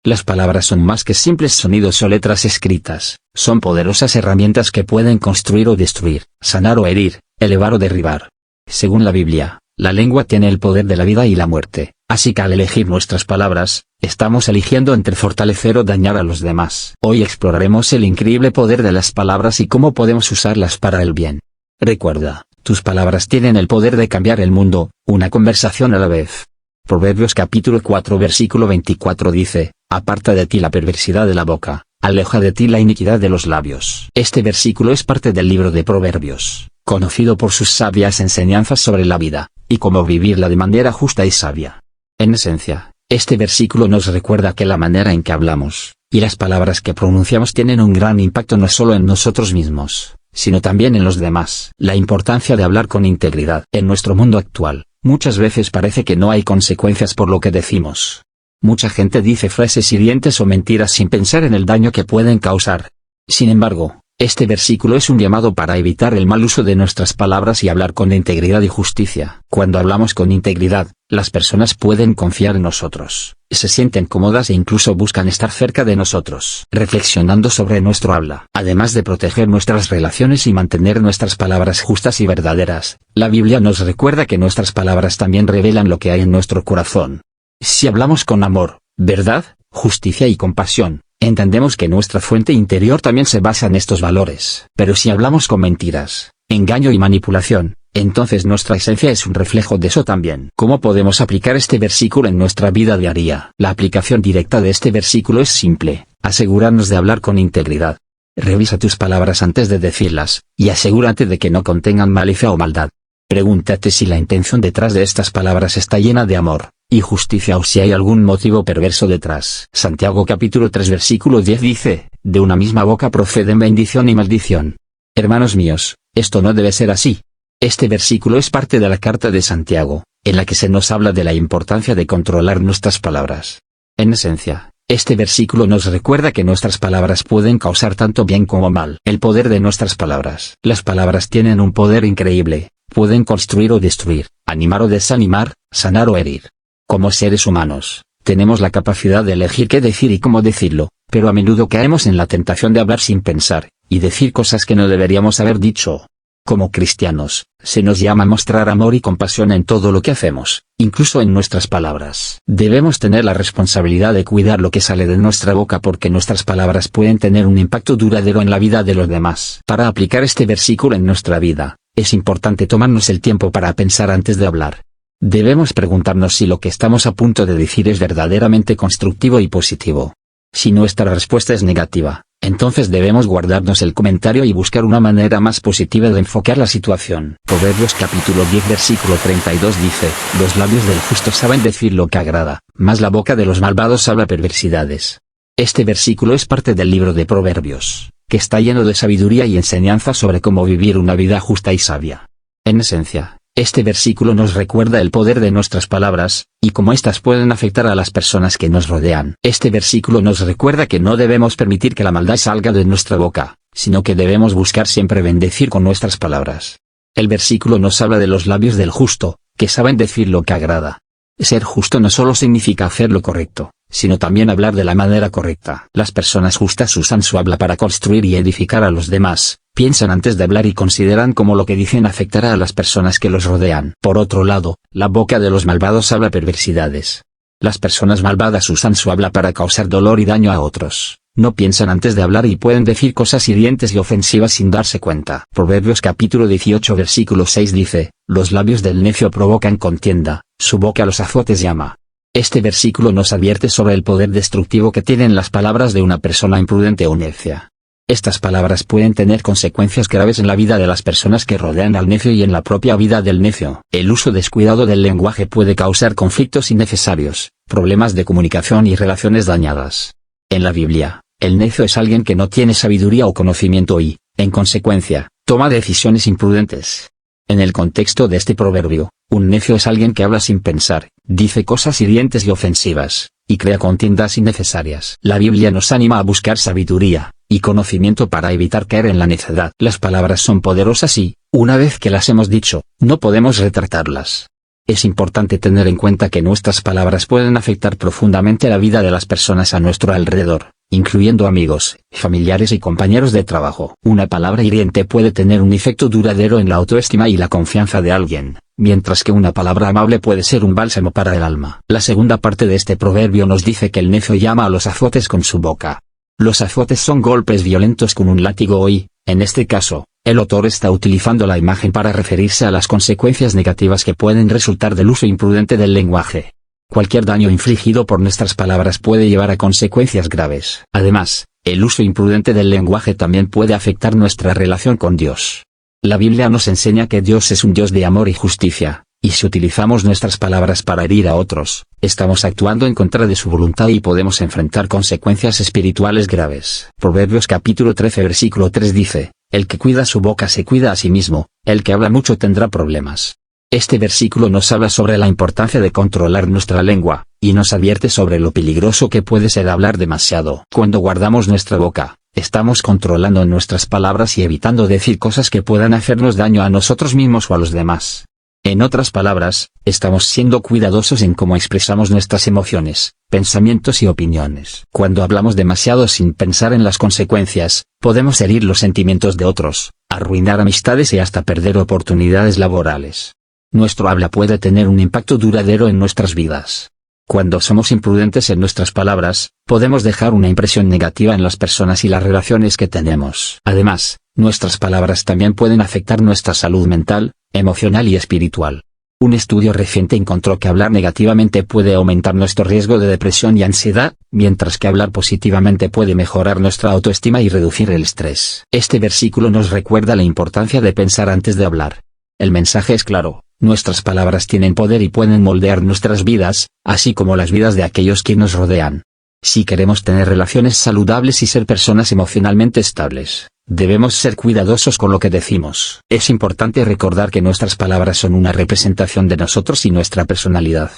Las palabras son más que simples sonidos o letras escritas, son poderosas herramientas que pueden construir o destruir, sanar o herir, elevar o derribar. Según la Biblia, la lengua tiene el poder de la vida y la muerte, así que al elegir nuestras palabras, estamos eligiendo entre fortalecer o dañar a los demás. Hoy exploraremos el increíble poder de las palabras y cómo podemos usarlas para el bien. Recuerda, tus palabras tienen el poder de cambiar el mundo, una conversación a la vez. Proverbios capítulo 4 versículo 24 dice, aparta de ti la perversidad de la boca, aleja de ti la iniquidad de los labios. Este versículo es parte del libro de Proverbios, conocido por sus sabias enseñanzas sobre la vida, y cómo vivirla de manera justa y sabia. En esencia, este versículo nos recuerda que la manera en que hablamos, y las palabras que pronunciamos tienen un gran impacto no solo en nosotros mismos, sino también en los demás. La importancia de hablar con integridad. En nuestro mundo actual, muchas veces parece que no hay consecuencias por lo que decimos. Mucha gente dice frases hirientes o mentiras sin pensar en el daño que pueden causar. Sin embargo, este versículo es un llamado para evitar el mal uso de nuestras palabras y hablar con integridad y justicia. Cuando hablamos con integridad, las personas pueden confiar en nosotros, se sienten cómodas e incluso buscan estar cerca de nosotros. Reflexionando sobre nuestro habla. Además de proteger nuestras relaciones y mantener nuestras palabras justas y verdaderas, la Biblia nos recuerda que nuestras palabras también revelan lo que hay en nuestro corazón. Si hablamos con amor, verdad, justicia y compasión, entendemos que nuestra fuente interior también se basa en estos valores. Pero si hablamos con mentiras, engaño y manipulación, entonces nuestra esencia es un reflejo de eso también. ¿Cómo podemos aplicar este versículo en nuestra vida diaria? La aplicación directa de este versículo es simple: asegurarnos de hablar con integridad. Revisa tus palabras antes de decirlas, y asegúrate de que no contengan malicia o maldad. Pregúntate si la intención detrás de estas palabras está llena de amor y justicia o si hay algún motivo perverso detrás. Santiago capítulo 3 versículo 10 dice, de una misma boca proceden bendición y maldición. Hermanos míos, esto no debe ser así. Este versículo es parte de la carta de Santiago, en la que se nos habla de la importancia de controlar nuestras palabras. En esencia, este versículo nos recuerda que nuestras palabras pueden causar tanto bien como mal. El poder de nuestras palabras. Las palabras tienen un poder increíble, pueden construir o destruir, animar o desanimar, sanar o herir. Como seres humanos, tenemos la capacidad de elegir qué decir y cómo decirlo, pero a menudo caemos en la tentación de hablar sin pensar, y decir cosas que no deberíamos haber dicho. Como cristianos, se nos llama a mostrar amor y compasión en todo lo que hacemos, incluso en nuestras palabras. Debemos tener la responsabilidad de cuidar lo que sale de nuestra boca porque nuestras palabras pueden tener un impacto duradero en la vida de los demás. Para aplicar este versículo en nuestra vida, es importante tomarnos el tiempo para pensar antes de hablar. Debemos preguntarnos si lo que estamos a punto de decir es verdaderamente constructivo y positivo. Si nuestra respuesta es negativa, entonces debemos guardarnos el comentario y buscar una manera más positiva de enfocar la situación. Proverbios capítulo 10 versículo 32 dice, los labios del justo saben decir lo que agrada, mas la boca de los malvados habla perversidades. Este versículo es parte del libro de Proverbios, que está lleno de sabiduría y enseñanza sobre cómo vivir una vida justa y sabia. En esencia, este versículo nos recuerda el poder de nuestras palabras, y cómo éstas pueden afectar a las personas que nos rodean. Este versículo nos recuerda que no debemos permitir que la maldad salga de nuestra boca, sino que debemos buscar siempre bendecir con nuestras palabras. El versículo nos habla de los labios del justo, que saben decir lo que agrada. Ser justo no solo significa hacer lo correcto, sino también hablar de la manera correcta. Las personas justas usan su habla para construir y edificar a los demás, piensan antes de hablar y consideran cómo lo que dicen afectará a las personas que los rodean. Por otro lado, la boca de los malvados habla perversidades. Las personas malvadas usan su habla para causar dolor y daño a otros. No piensan antes de hablar y pueden decir cosas hirientes y ofensivas sin darse cuenta. Proverbios capítulo 18 versículo 6 dice, los labios del necio provocan contienda, su boca los azotes llama. Este versículo nos advierte sobre el poder destructivo que tienen las palabras de una persona imprudente o necia. Estas palabras pueden tener consecuencias graves en la vida de las personas que rodean al necio y en la propia vida del necio. El uso descuidado del lenguaje puede causar conflictos innecesarios, problemas de comunicación y relaciones dañadas. En la Biblia, el necio es alguien que no tiene sabiduría o conocimiento y, en consecuencia, toma decisiones imprudentes. En el contexto de este proverbio, un necio es alguien que habla sin pensar, dice cosas hirientes y ofensivas, y crea contiendas innecesarias. La Biblia nos anima a buscar sabiduría y conocimiento para evitar caer en la necedad. Las palabras son poderosas y, una vez que las hemos dicho, no podemos retratarlas. Es importante tener en cuenta que nuestras palabras pueden afectar profundamente la vida de las personas a nuestro alrededor, incluyendo amigos, familiares y compañeros de trabajo. Una palabra hiriente puede tener un efecto duradero en la autoestima y la confianza de alguien, mientras que una palabra amable puede ser un bálsamo para el alma. La segunda parte de este proverbio nos dice que el necio llama a los azotes con su boca. Los azotes son golpes violentos con un látigo y, en este caso, el autor está utilizando la imagen para referirse a las consecuencias negativas que pueden resultar del uso imprudente del lenguaje. Cualquier daño infligido por nuestras palabras puede llevar a consecuencias graves. Además, el uso imprudente del lenguaje también puede afectar nuestra relación con Dios. La Biblia nos enseña que Dios es un Dios de amor y justicia, y si utilizamos nuestras palabras para herir a otros, estamos actuando en contra de su voluntad y podemos enfrentar consecuencias espirituales graves. Proverbios capítulo 13 versículo 3 dice: el que cuida su boca se cuida a sí mismo, el que habla mucho tendrá problemas. Este versículo nos habla sobre la importancia de controlar nuestra lengua, y nos advierte sobre lo peligroso que puede ser hablar demasiado. Cuando guardamos nuestra boca, estamos controlando nuestras palabras y evitando decir cosas que puedan hacernos daño a nosotros mismos o a los demás. En otras palabras, estamos siendo cuidadosos en cómo expresamos nuestras emociones, pensamientos y opiniones. Cuando hablamos demasiado sin pensar en las consecuencias, podemos herir los sentimientos de otros, arruinar amistades y hasta perder oportunidades laborales. Nuestro habla puede tener un impacto duradero en nuestras vidas. Cuando somos imprudentes en nuestras palabras, podemos dejar una impresión negativa en las personas y las relaciones que tenemos. Además, nuestras palabras también pueden afectar nuestra salud mental, emocional y espiritual. Un estudio reciente encontró que hablar negativamente puede aumentar nuestro riesgo de depresión y ansiedad, mientras que hablar positivamente puede mejorar nuestra autoestima y reducir el estrés. Este versículo nos recuerda la importancia de pensar antes de hablar. El mensaje es claro: nuestras palabras tienen poder y pueden moldear nuestras vidas, así como las vidas de aquellos que nos rodean. Si queremos tener relaciones saludables y ser personas emocionalmente estables, debemos ser cuidadosos con lo que decimos. Es importante recordar que nuestras palabras son una representación de nosotros y nuestra personalidad.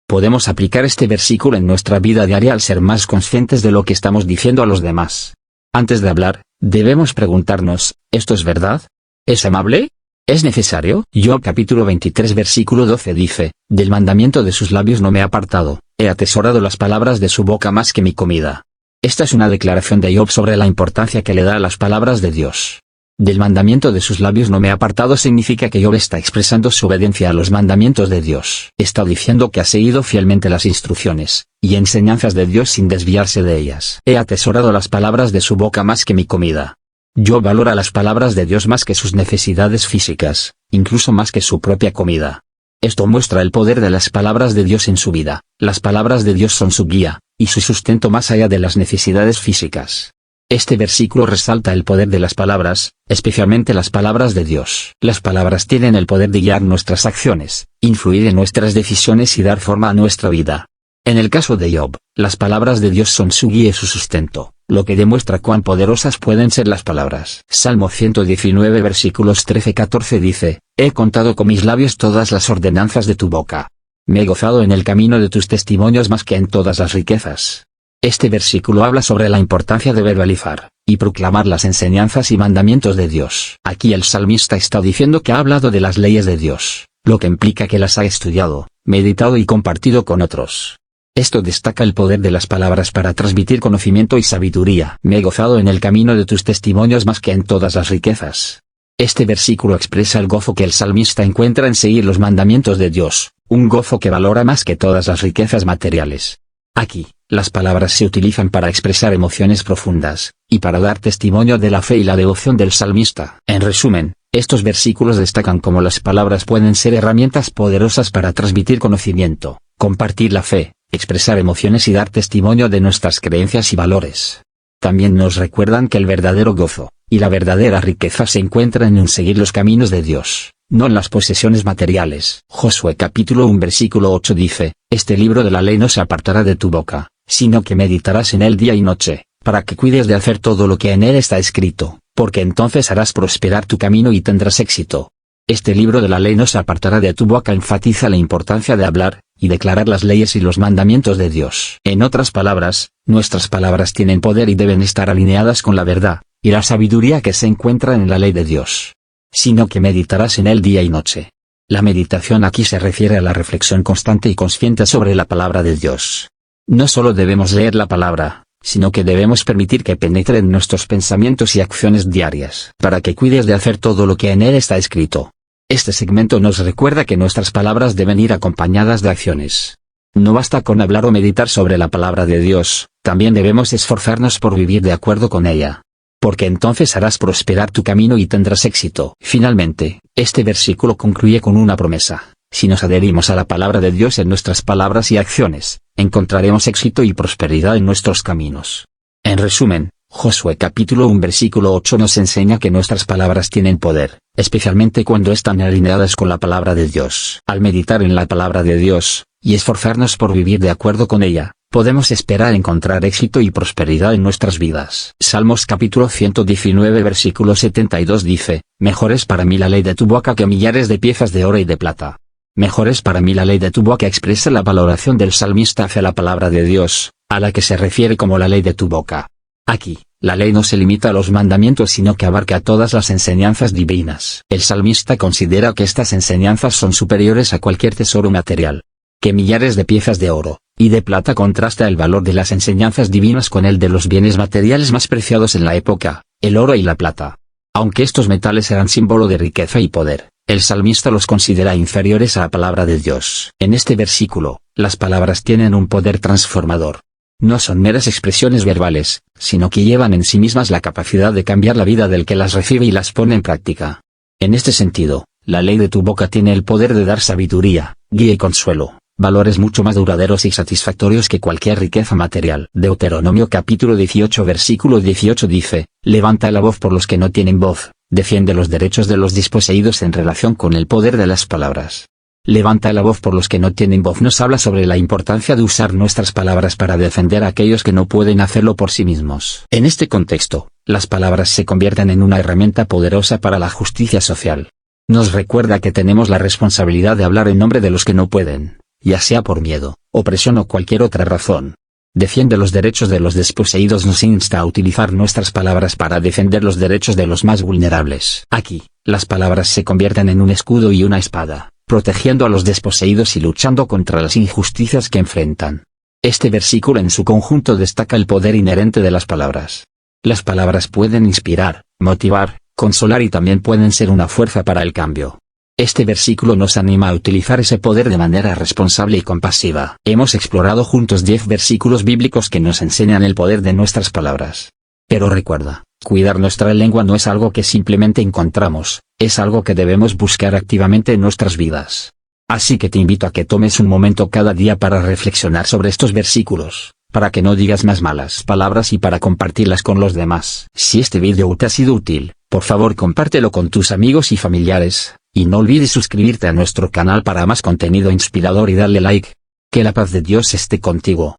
Podemos aplicar este versículo en nuestra vida diaria al ser más conscientes de lo que estamos diciendo a los demás. Antes de hablar, debemos preguntarnos: ¿esto es verdad? ¿Es amable? ¿Es necesario? Job capítulo 23 versículo 12 dice: del mandamiento de sus labios no me he apartado, he atesorado las palabras de su boca más que mi comida. Esta es una declaración de Job sobre la importancia que le da a las palabras de Dios. Del mandamiento de sus labios no me he apartado significa que Job está expresando su obediencia a los mandamientos de Dios. Está diciendo que ha seguido fielmente las instrucciones y enseñanzas de Dios sin desviarse de ellas. He atesorado las palabras de su boca más que mi comida. Job valora las palabras de Dios más que sus necesidades físicas, incluso más que su propia comida. Esto muestra el poder de las palabras de Dios en su vida. Las palabras de Dios son su guía, y su sustento más allá de las necesidades físicas. Este versículo resalta el poder de las palabras, especialmente las palabras de Dios. Las palabras tienen el poder de guiar nuestras acciones, influir en nuestras decisiones y dar forma a nuestra vida. En el caso de Job, las palabras de Dios son su guía y su sustento, lo que demuestra cuán poderosas pueden ser las palabras. Salmo 119 versículos 13-14 dice: he contado con mis labios todas las ordenanzas de tu boca. Me he gozado en el camino de tus testimonios más que en todas las riquezas. Este versículo habla sobre la importancia de verbalizar y proclamar las enseñanzas y mandamientos de Dios. Aquí el salmista está diciendo que ha hablado de las leyes de Dios, lo que implica que las ha estudiado, meditado y compartido con otros. Esto destaca el poder de las palabras para transmitir conocimiento y sabiduría. Me he gozado en el camino de tus testimonios más que en todas las riquezas. Este versículo expresa el gozo que el salmista encuentra en seguir los mandamientos de Dios, un gozo que valora más que todas las riquezas materiales. Aquí, las palabras se utilizan para expresar emociones profundas, y para dar testimonio de la fe y la devoción del salmista. En resumen, estos versículos destacan cómo las palabras pueden ser herramientas poderosas para transmitir conocimiento, compartir la fe, expresar emociones y dar testimonio de nuestras creencias y valores. También nos recuerdan que el verdadero gozo y la verdadera riqueza se encuentran en seguir los caminos de Dios, no en las posesiones materiales. Josué capítulo 1 versículo 8 dice: este libro de la ley no se apartará de tu boca, sino que meditarás en él día y noche, para que cuides de hacer todo lo que en él está escrito, porque entonces harás prosperar tu camino y tendrás éxito. Este libro de la ley no se apartará de tu boca enfatiza la importancia de hablar y declarar las leyes y los mandamientos de Dios. En otras palabras, nuestras palabras tienen poder y deben estar alineadas con la verdad y la sabiduría que se encuentra en la ley de Dios. Sino que meditarás en él día y noche. La meditación aquí se refiere a la reflexión constante y consciente sobre la palabra de Dios. No solo debemos leer la palabra, sino que debemos permitir que penetre en nuestros pensamientos y acciones diarias, para que cuides de hacer todo lo que en él está escrito. Este segmento nos recuerda que nuestras palabras deben ir acompañadas de acciones. No basta con hablar o meditar sobre la palabra de Dios, también debemos esforzarnos por vivir de acuerdo con ella. Porque entonces harás prosperar tu camino y tendrás éxito. Finalmente, este versículo concluye con una promesa. Si nos adherimos a la palabra de Dios en nuestras palabras y acciones, encontraremos éxito y prosperidad en nuestros caminos. En resumen, Josué capítulo 1 versículo 8 nos enseña que nuestras palabras tienen poder, especialmente cuando están alineadas con la palabra de Dios. Al meditar en la palabra de Dios, y esforzarnos por vivir de acuerdo con ella, podemos esperar encontrar éxito y prosperidad en nuestras vidas. Salmos capítulo 119 versículo 72 dice, Mejor es para mí la ley de tu boca que millares de piezas de oro y de plata. Mejor es para mí la ley de tu boca. Expresa la valoración del salmista hacia la palabra de Dios, a la que se refiere como la ley de tu boca. Aquí, la ley no se limita a los mandamientos sino que abarca todas las enseñanzas divinas. El salmista considera que estas enseñanzas son superiores a cualquier tesoro material. Que millares de piezas de oro y de plata contrasta el valor de las enseñanzas divinas con el de los bienes materiales más preciados en la época, el oro y la plata. Aunque estos metales eran símbolo de riqueza y poder, el salmista los considera inferiores a la palabra de Dios. En este versículo, las palabras tienen un poder transformador. No son meras expresiones verbales, sino que llevan en sí mismas la capacidad de cambiar la vida del que las recibe y las pone en práctica. En este sentido, la ley de tu boca tiene el poder de dar sabiduría, guía y consuelo, valores mucho más duraderos y satisfactorios que cualquier riqueza material. Deuteronomio capítulo 18 versículo 18 dice, Levanta la voz por los que no tienen voz, defiende los derechos de los desposeídos en relación con el poder de las palabras. Levanta la voz por los que no tienen voz nos habla sobre la importancia de usar nuestras palabras para defender a aquellos que no pueden hacerlo por sí mismos. En este contexto, las palabras se convierten en una herramienta poderosa para la justicia social. Nos recuerda que tenemos la responsabilidad de hablar en nombre de los que no pueden, ya sea por miedo, opresión o cualquier otra razón. Defiende los derechos de los desposeídos nos insta a utilizar nuestras palabras para defender los derechos de los más vulnerables. Aquí, las palabras se convierten en un escudo y una espada, protegiendo a los desposeídos y luchando contra las injusticias que enfrentan. Este versículo en su conjunto destaca el poder inherente de las palabras. Las palabras pueden inspirar, motivar, consolar y también pueden ser una fuerza para el cambio. Este versículo nos anima a utilizar ese poder de manera responsable y compasiva. Hemos explorado juntos 10 versículos bíblicos que nos enseñan el poder de nuestras palabras. Pero recuerda, cuidar nuestra lengua no es algo que simplemente encontramos, es algo que debemos buscar activamente en nuestras vidas. Así que te invito a que tomes un momento cada día para reflexionar sobre estos versículos, para que no digas más malas palabras y para compartirlas con los demás. Si este vídeo te ha sido útil, por favor compártelo con tus amigos y familiares. Y no olvides suscribirte a nuestro canal para más contenido inspirador y darle like. Que la paz de Dios esté contigo.